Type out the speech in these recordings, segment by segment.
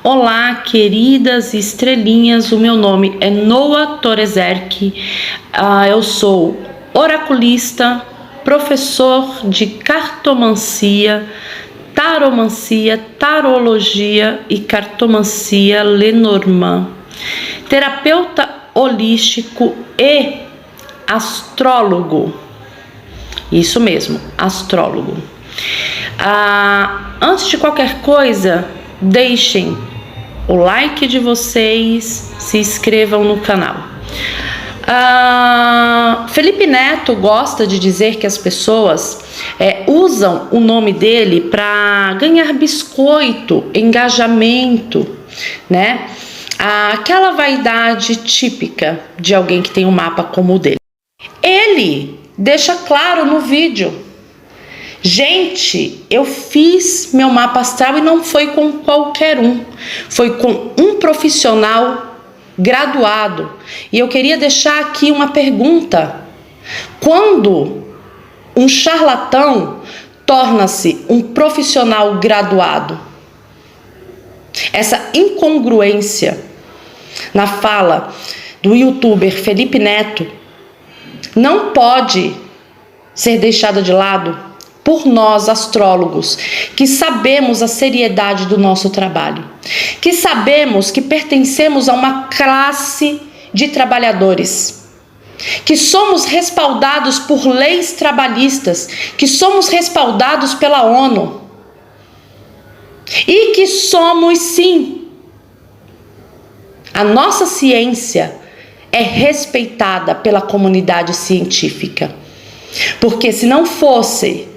Olá, queridas estrelinhas, o meu nome é Noa Torezerk, eu sou oraculista, professor de cartomancia, taromancia, tarologia e cartomancia Lenormand, terapeuta holístico e astrólogo. Isso mesmo, astrólogo. Antes de qualquer coisa, deixem o like de vocês, se inscrevam no canal. Felipe Neto gosta de dizer que as pessoas usam o nome dele para ganhar biscoito, engajamento, né? Aquela vaidade típica de alguém que tem um mapa como o dele. Ele deixa claro no vídeo: gente, eu fiz meu mapa astral e não foi com qualquer um, foi com um profissional graduado. E eu queria deixar aqui uma pergunta: quando um charlatão torna-se um profissional graduado? Essa incongruência na fala do youtuber Felipe Neto não pode ser deixada de lado por nós astrólogos, que sabemos a seriedade do nosso trabalho, que sabemos que pertencemos a uma classe de trabalhadores, que somos respaldados por leis trabalhistas, que somos respaldados pela ONU e que somos, sim, a nossa ciência é respeitada pela comunidade científica, porque se não fosse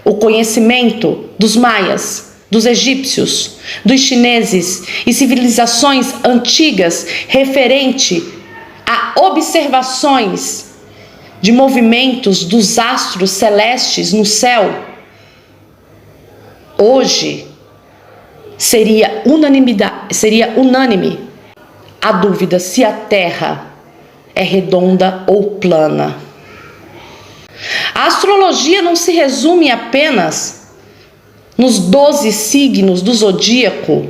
o conhecimento dos maias, dos egípcios, dos chineses e civilizações antigas referente a observações de movimentos dos astros celestes no céu, hoje seria unânime a dúvida se a Terra é redonda ou plana. A astrologia não se resume apenas nos 12 signos do zodíaco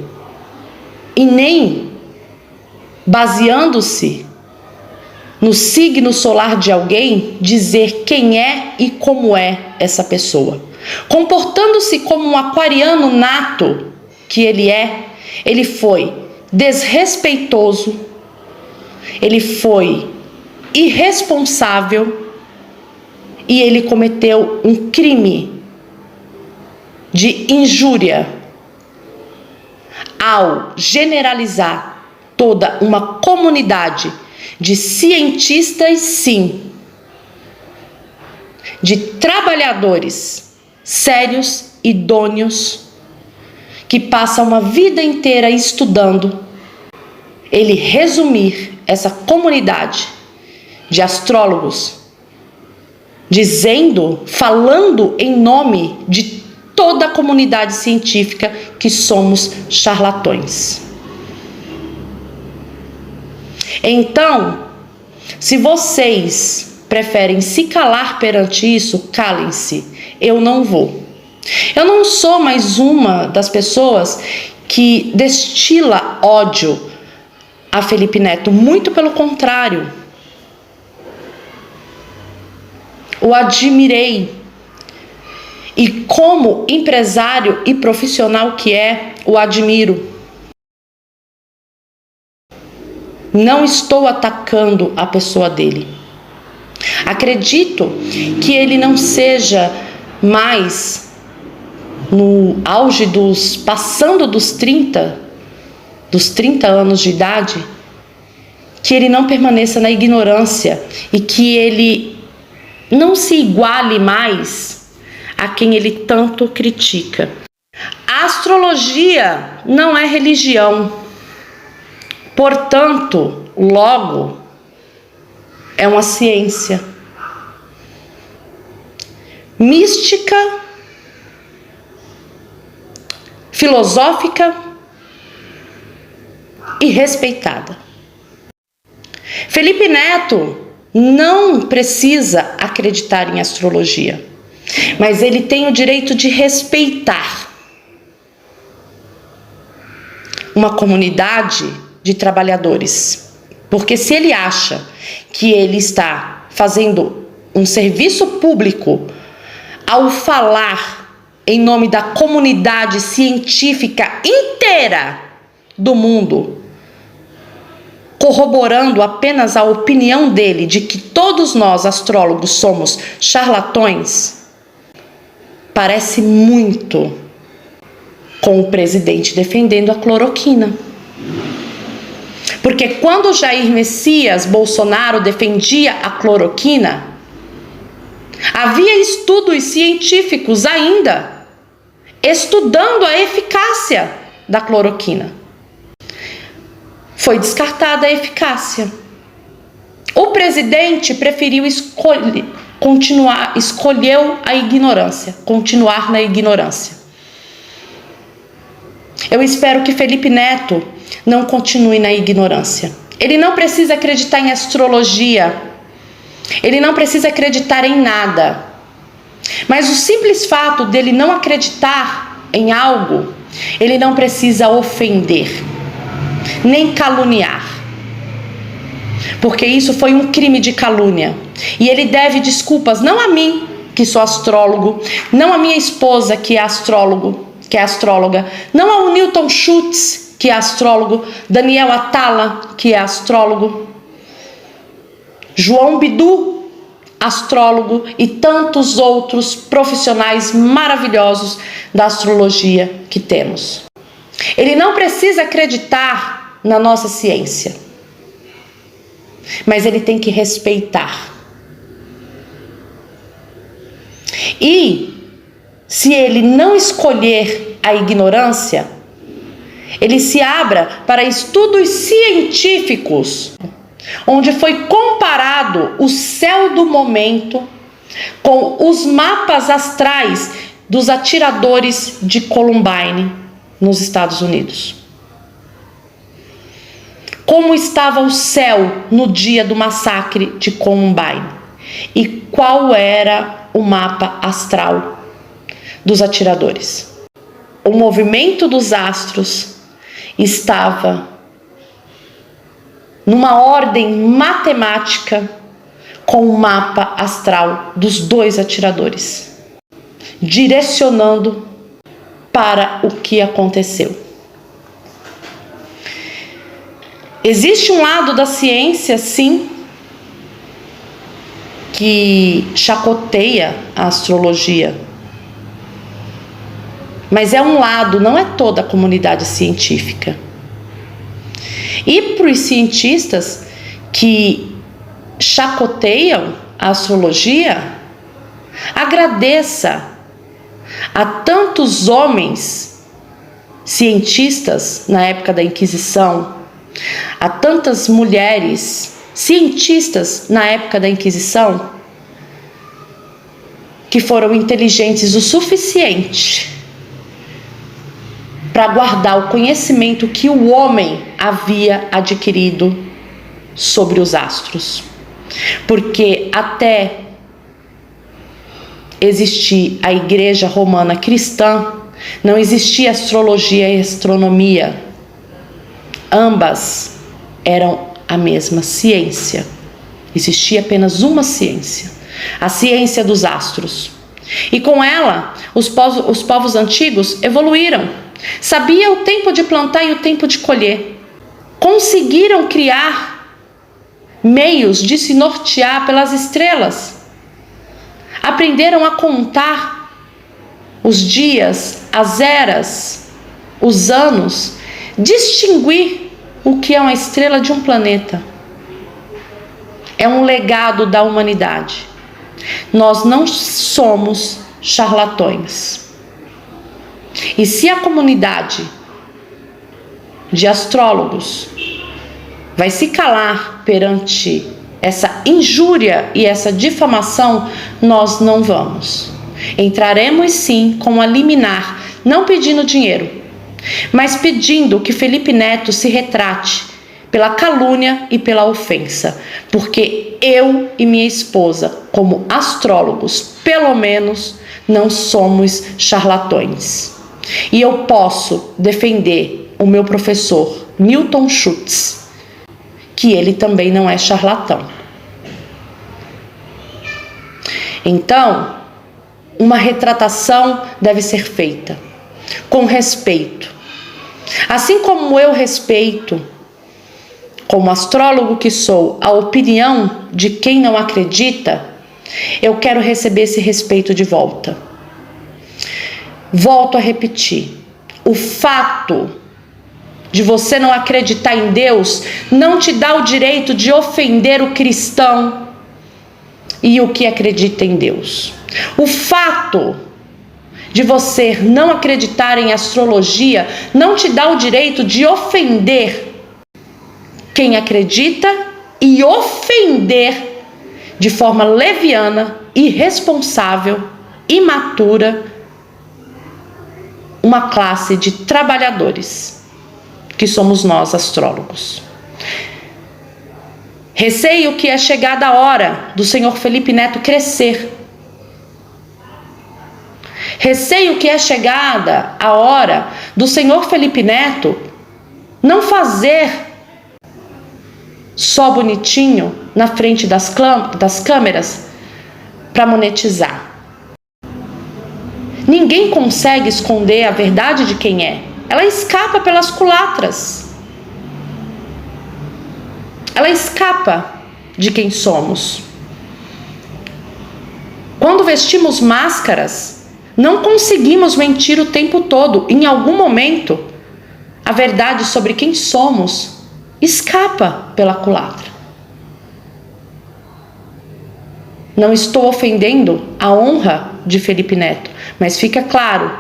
e nem baseando-se no signo solar de alguém dizer quem é e como é essa pessoa. Comportando-se como um aquariano nato que ele foi desrespeitoso, ele foi irresponsável e ele cometeu um crime de injúria ao generalizar toda uma comunidade de cientistas, sim, de trabalhadores sérios, idôneos, que passam uma vida inteira estudando, ele resumir essa comunidade de astrólogos falando em nome de toda a comunidade científica que somos charlatões. Então, se vocês preferem se calar perante isso, calem-se. Eu não vou. Eu não sou mais uma das pessoas que destila ódio a Felipe Neto, muito pelo contrário. O admirei e, como empresário e profissional que é, o admiro. Não estou atacando a pessoa dele. Acredito que ele não seja mais no auge passando dos 30 anos de idade, que ele não permaneça na ignorância e que ele não se iguale mais a quem ele tanto critica. A astrologia não é religião, portanto, logo, é uma ciência mística, filosófica e respeitada. Felipe Neto não precisa acreditar em astrologia, mas ele tem o direito de respeitar uma comunidade de trabalhadores. Porque se ele acha que ele está fazendo um serviço público ao falar em nome da comunidade científica inteira do mundo, corroborando apenas a opinião dele de que todos nós, astrólogos, somos charlatões, parece muito com o presidente defendendo a cloroquina. Porque quando Jair Messias Bolsonaro defendia a cloroquina, havia estudos científicos ainda estudando a eficácia da cloroquina. Foi descartada a eficácia. O presidente preferiu escolheu a ignorância, continuar na ignorância. Eu espero que Felipe Neto não continue na ignorância. Ele não precisa acreditar em astrologia. Ele não precisa acreditar em nada. Mas o simples fato dele não acreditar em algo, ele não precisa ofender, nem caluniar. Porque isso foi um crime de calúnia. E ele deve desculpas não a mim, que sou astrólogo, não a minha esposa, que é astróloga, não ao Newton Schultz, que é astrólogo, Daniel Atala, que é astrólogo, João Bidu, astrólogo, e tantos outros profissionais maravilhosos da astrologia que temos. Ele não precisa acreditar na nossa ciência, mas ele tem que respeitar. E se ele não escolher a ignorância, ele se abra para estudos científicos, onde foi comparado o céu do momento com os mapas astrais dos atiradores de Columbine, nos Estados Unidos. Como estava o céu no dia do massacre de Columbine e qual era o mapa astral dos atiradores. O movimento dos astros estava numa ordem matemática com o mapa astral dos dois atiradores, direcionando para o que aconteceu. Existe um lado da ciência, sim, que chacoteia a astrologia. Mas é um lado, não é toda a comunidade científica. E para os cientistas que chacoteiam a astrologia, agradeça a tantos homens cientistas na época da Inquisição, a tantas mulheres cientistas na época da Inquisição, que foram inteligentes o suficiente para guardar o conhecimento que o homem havia adquirido sobre os astros. Porque até existir a Igreja Romana Cristã, não existia astrologia e astronomia. Ambas eram a mesma ciência. Existia apenas uma ciência, a ciência dos astros. E com ela, os povos antigos evoluíram. Sabia o tempo de plantar e o tempo de colher. Conseguiram criar meios de se nortear pelas estrelas. Aprenderam a contar os dias, as eras, os anos, distinguir o que é uma estrela de um planeta. É um legado da humanidade. Nós não somos charlatões. E se a comunidade de astrólogos vai se calar perante essa injúria e essa difamação, nós não vamos. Entraremos sim com a liminar, não pedindo dinheiro, mas pedindo que Felipe Neto se retrate pela calúnia e pela ofensa, porque eu e minha esposa, como astrólogos, pelo menos, não somos charlatões. E eu posso defender o meu professor Milton Schutz, que ele também não é charlatão. Então, uma retratação deve ser feita com respeito. Assim como eu respeito, como astrólogo que sou, a opinião de quem não acredita, eu quero receber esse respeito de volta. Volto a repetir, o fato de você não acreditar em Deus não te dá o direito de ofender o cristão e o que acredita em Deus. O fato de você não acreditar em astrologia não te dá o direito de ofender quem acredita e ofender de forma leviana, irresponsável, imatura, uma classe de trabalhadores, que somos nós, astrólogos. Receio que é chegada a hora do senhor Felipe Neto crescer. Receio que é chegada a hora do senhor Felipe Neto não fazer só bonitinho na frente das câmeras para monetizar. Ninguém consegue esconder a verdade de quem é. Ela escapa pelas culatras. Ela escapa de quem somos. Quando vestimos máscaras, não conseguimos mentir o tempo todo. Em algum momento, a verdade sobre quem somos escapa pela culatra. Não estou ofendendo a honra de Felipe Neto, mas fica claro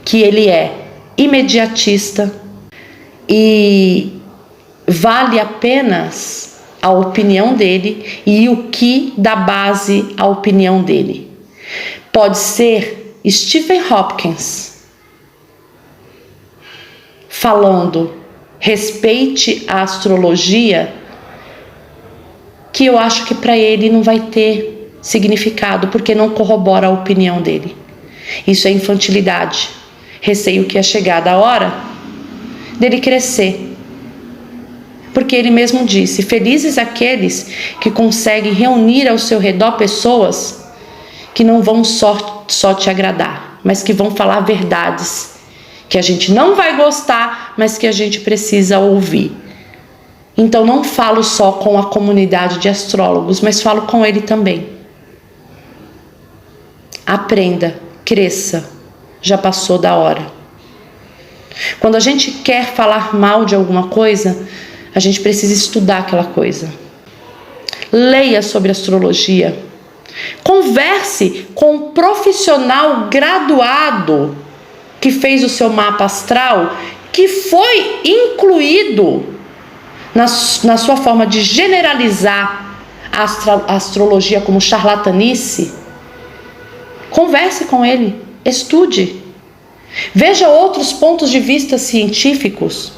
que ele é imediatista e vale apenas a opinião dele e o que dá base à opinião dele. Pode ser Stephen Hopkins falando respeite a astrologia, que eu acho que para ele não vai ter significado, porque não corrobora a opinião dele. Isso é infantilidade. Receio que é chegada a hora dele crescer. Porque ele mesmo disse, felizes aqueles que conseguem reunir ao seu redor pessoas que não vão só te agradar, mas que vão falar verdades, que a gente não vai gostar, mas que a gente precisa ouvir. Então não falo só com a comunidade de astrólogos, mas falo com ele também. Aprenda, cresça, já passou da hora. Quando a gente quer falar mal de alguma coisa, a gente precisa estudar aquela coisa. Leia sobre astrologia. Converse com um profissional graduado que fez o seu mapa astral, que foi incluído na sua forma de generalizar a astrologia como charlatanice. Converse com ele, estude, veja outros pontos de vista científicos.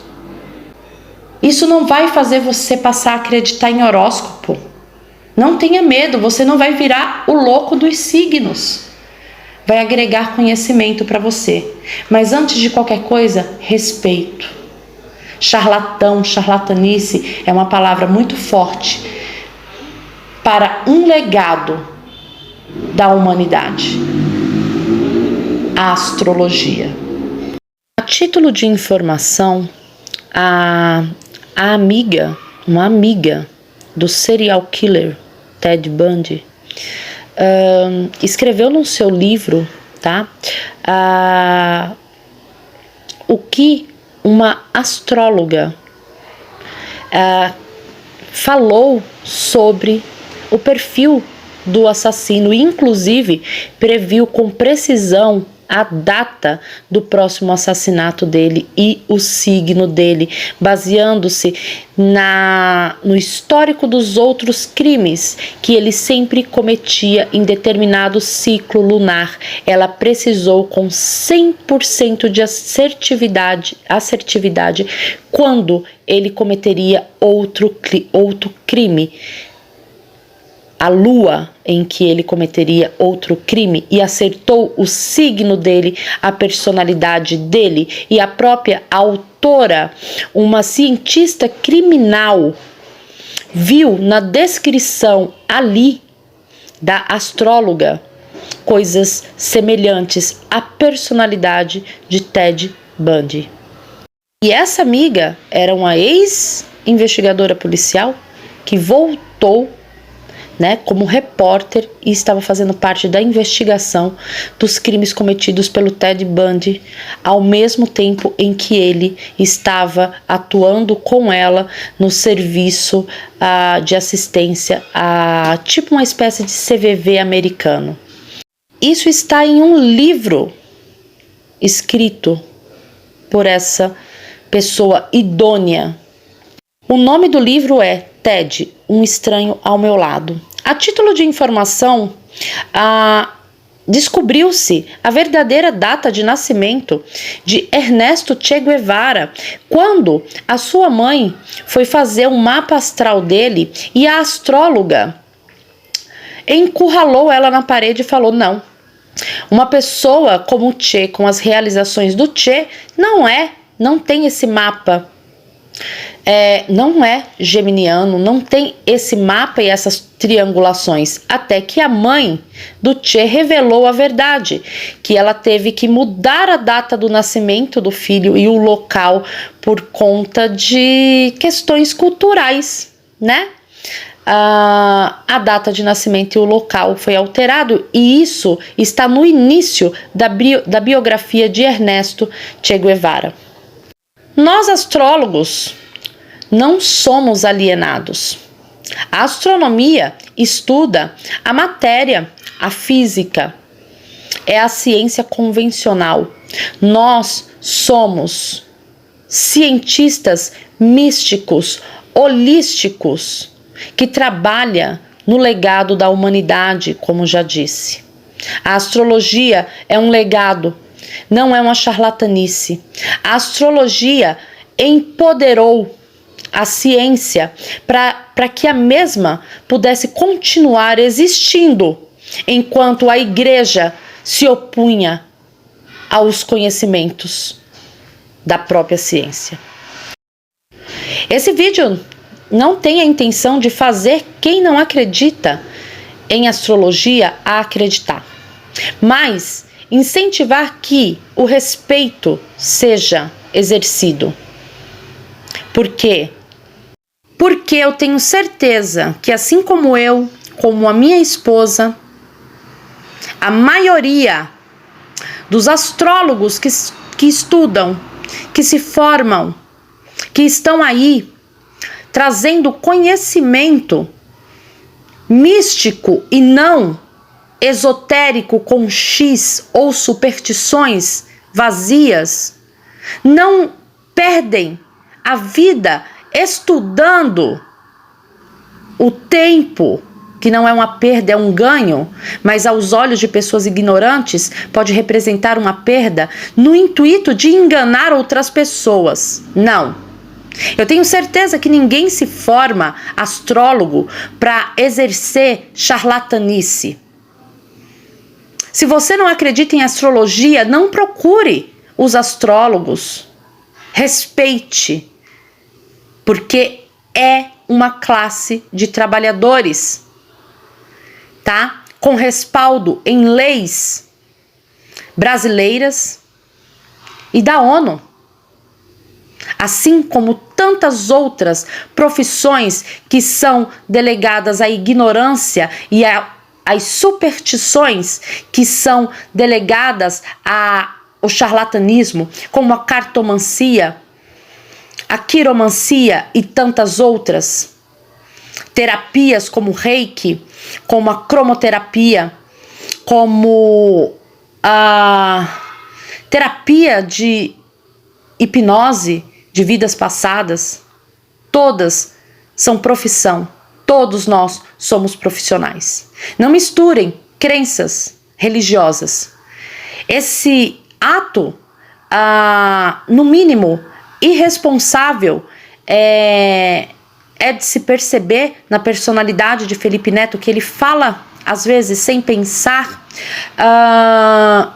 Isso não vai fazer você passar a acreditar em horóscopo. Não tenha medo, você não vai virar o louco dos signos. Vai agregar conhecimento para você. Mas antes de qualquer coisa, respeito. Charlatão, charlatanice é uma palavra muito forte para um legado da humanidade. A astrologia. A título de informação, uma amiga do serial killer Ted Bundy, escreveu no seu livro, tá? O que uma astróloga falou sobre o perfil do assassino, e inclusive previu com precisão a data do próximo assassinato dele e o signo dele, baseando-se no histórico dos outros crimes que ele sempre cometia em determinado ciclo lunar. Ela precisou com 100% de assertividade quando ele cometeria outro crime. a lua em que ele cometeria outro crime e acertou o signo dele, a personalidade dele, e a própria autora, uma cientista criminal, viu na descrição ali da astróloga coisas semelhantes à personalidade de Ted Bundy. E essa amiga era uma ex-investigadora policial que voltou, né, como repórter e estava fazendo parte da investigação dos crimes cometidos pelo Ted Bundy, ao mesmo tempo em que ele estava atuando com ela no serviço de assistência, tipo uma espécie de CVV americano. Isso está em um livro escrito por essa pessoa idônea. O nome do livro é Ted, um estranho ao meu lado. A título de informação, descobriu-se a verdadeira data de nascimento de Ernesto Che Guevara, quando a sua mãe foi fazer um mapa astral dele e a astróloga encurralou ela na parede e falou: não, uma pessoa como o Che, com as realizações do Che, não tem esse mapa. Não é geminiano, não tem esse mapa e essas triangulações, até que a mãe do Che revelou a verdade, que ela teve que mudar a data do nascimento do filho e o local por conta de questões culturais, né? A data de nascimento e o local foi alterado, e isso está no início da biografia de Ernesto Che Guevara. Nós, astrólogos, não somos alienados. A astronomia estuda a matéria, a física, é a ciência convencional. Nós somos cientistas místicos, holísticos, que trabalham no legado da humanidade, como já disse. A astrologia é um legado, não é uma charlatanice. A astrologia empoderou a ciência para que a mesma pudesse continuar existindo, enquanto a igreja se opunha aos conhecimentos da própria ciência. Esse vídeo não tem a intenção de fazer quem não acredita em astrologia a acreditar, mas incentivar que o respeito seja exercido. Por quê? Porque eu tenho certeza que, assim como eu, como a minha esposa, a maioria dos astrólogos que estudam, que se formam, que estão aí trazendo conhecimento místico e não esotérico com X ou superstições vazias, não perdem a vida estudando o tempo, que não é uma perda, é um ganho, mas aos olhos de pessoas ignorantes pode representar uma perda, no intuito de enganar outras pessoas. Não. Eu tenho certeza que ninguém se forma astrólogo para exercer charlatanice. Se você não acredita em astrologia, não procure os astrólogos. Respeite, porque é uma classe de trabalhadores, tá? Com respaldo em leis brasileiras e da ONU. Assim como tantas outras profissões que são delegadas à ignorância e às superstições, que são delegadas ao charlatanismo, como a cartomancia, a quiromancia e tantas outras. Terapias como Reiki, como a cromoterapia, como a terapia de hipnose de vidas passadas, todas são profissão. Todos nós somos profissionais. Não misturem crenças religiosas. Esse ato, no mínimo, irresponsável, é é de se perceber na personalidade de Felipe Neto que ele fala às vezes sem pensar,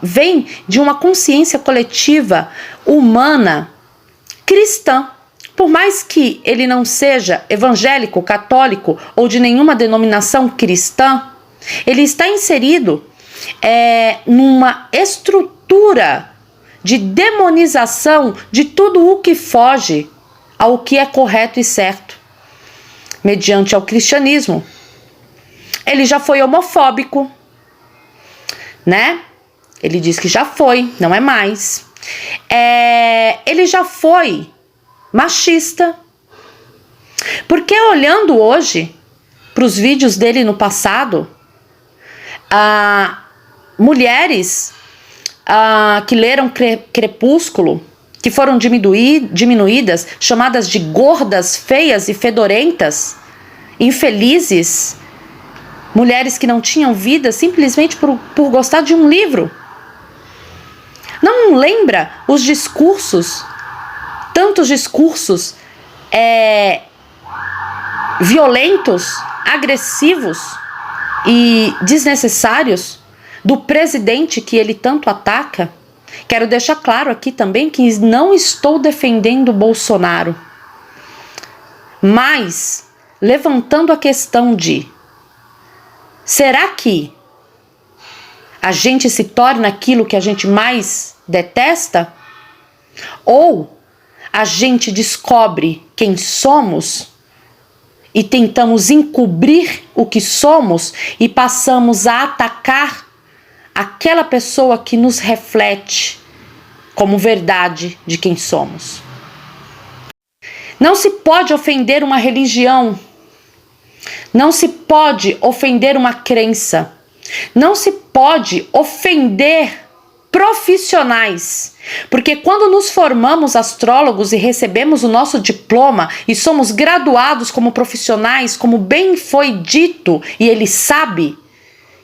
vem de uma consciência coletiva humana cristã. Por mais que ele não seja evangélico, católico ou de nenhuma denominação cristã, ele está inserido numa estrutura de demonização de tudo o que foge ao que é correto e certo, mediante ao cristianismo. Ele já foi homofóbico, né? Ele diz que já foi, não é mais. Ele já foi machista. Porque olhando hoje para os vídeos dele no passado, mulheres que leram Crepúsculo, que foram diminuídas, chamadas de gordas, feias e fedorentas, infelizes, mulheres que não tinham vida simplesmente por gostar de um livro. Não lembra os discursos, tantos discursos violentos, agressivos e desnecessários do presidente que ele tanto ataca? Quero deixar claro aqui também que não estou defendendo Bolsonaro, mas levantando a questão de: será que a gente se torna aquilo que a gente mais detesta? Ou a gente descobre quem somos e tentamos encobrir o que somos e passamos a atacar aquela pessoa que nos reflete como verdade de quem somos? Não se pode ofender uma religião. Não se pode ofender uma crença. Não se pode ofender profissionais. Porque quando nos formamos astrólogos e recebemos o nosso diploma e somos graduados como profissionais, como bem foi dito, e ele sabe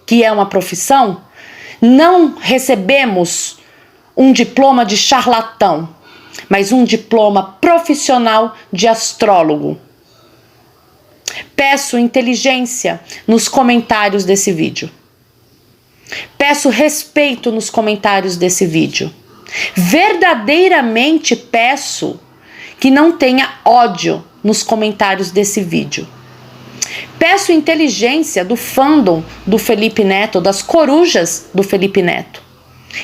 que é uma profissão, não recebemos um diploma de charlatão, mas um diploma profissional de astrólogo. Peço inteligência nos comentários desse vídeo. Peço respeito nos comentários desse vídeo. Verdadeiramente peço que não tenha ódio nos comentários desse vídeo. Peço inteligência do fandom do Felipe Neto, das corujas do Felipe Neto.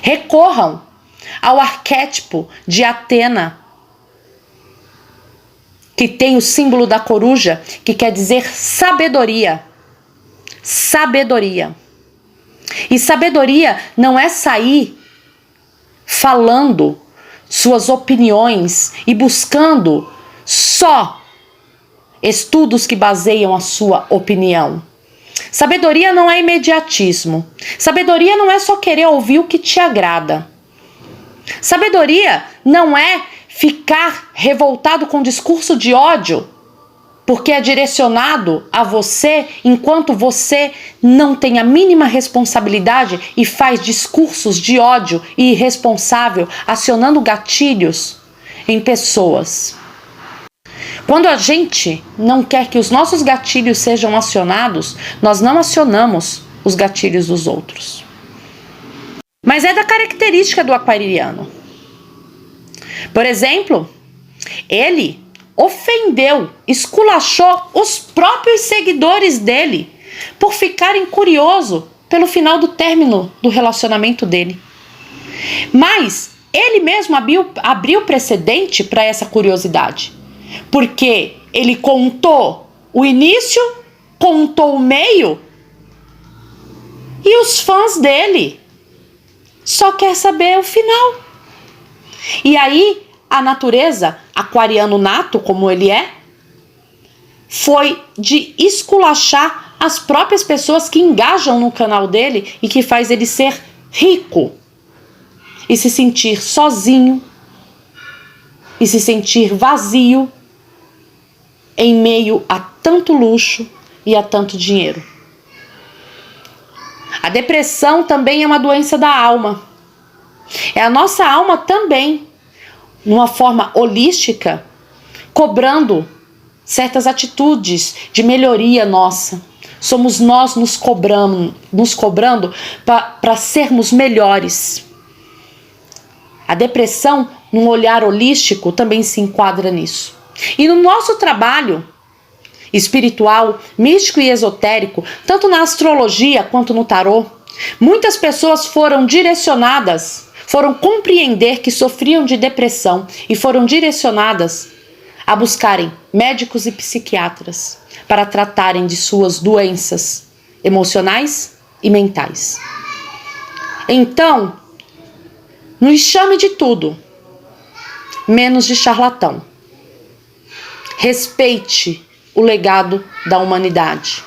Recorram ao arquétipo de Atena, que tem o símbolo da coruja, que quer dizer sabedoria. Sabedoria. E sabedoria não é sair falando suas opiniões e buscando só estudos que baseiam a sua opinião. Sabedoria não é imediatismo. Sabedoria não é só querer ouvir o que te agrada. Sabedoria não é ficar revoltado com discurso de ódio, porque é direcionado a você, enquanto você não tem a mínima responsabilidade e faz discursos de ódio e irresponsável, acionando gatilhos em pessoas. Quando a gente não quer que os nossos gatilhos sejam acionados, nós não acionamos os gatilhos dos outros. Mas é da característica do aquariano. Por exemplo, ele ofendeu, esculachou os próprios seguidores dele por ficarem curiosos pelo final do término do relacionamento dele. Mas ele mesmo abriu precedente para essa curiosidade, porque ele contou o início, contou o meio, e os fãs dele só quer saber o final. E aí a natureza, aquariano nato como ele é, foi de esculachar as próprias pessoas que engajam no canal dele e que faz ele ser rico e se sentir sozinho e se sentir vazio em meio a tanto luxo e a tanto dinheiro. A depressão também é uma doença da alma. É a nossa alma também, numa forma holística, cobrando certas atitudes de melhoria nossa. Somos nós nos cobrando para sermos melhores. A depressão, num olhar holístico, também se enquadra nisso. E no nosso trabalho espiritual, místico e esotérico, tanto na astrologia quanto no tarô, muitas pessoas foram direcionadas, foram compreender que sofriam de depressão e foram direcionadas a buscarem médicos e psiquiatras para tratarem de suas doenças emocionais e mentais. Então, nos chame de tudo, menos de charlatão. Respeite o legado da humanidade.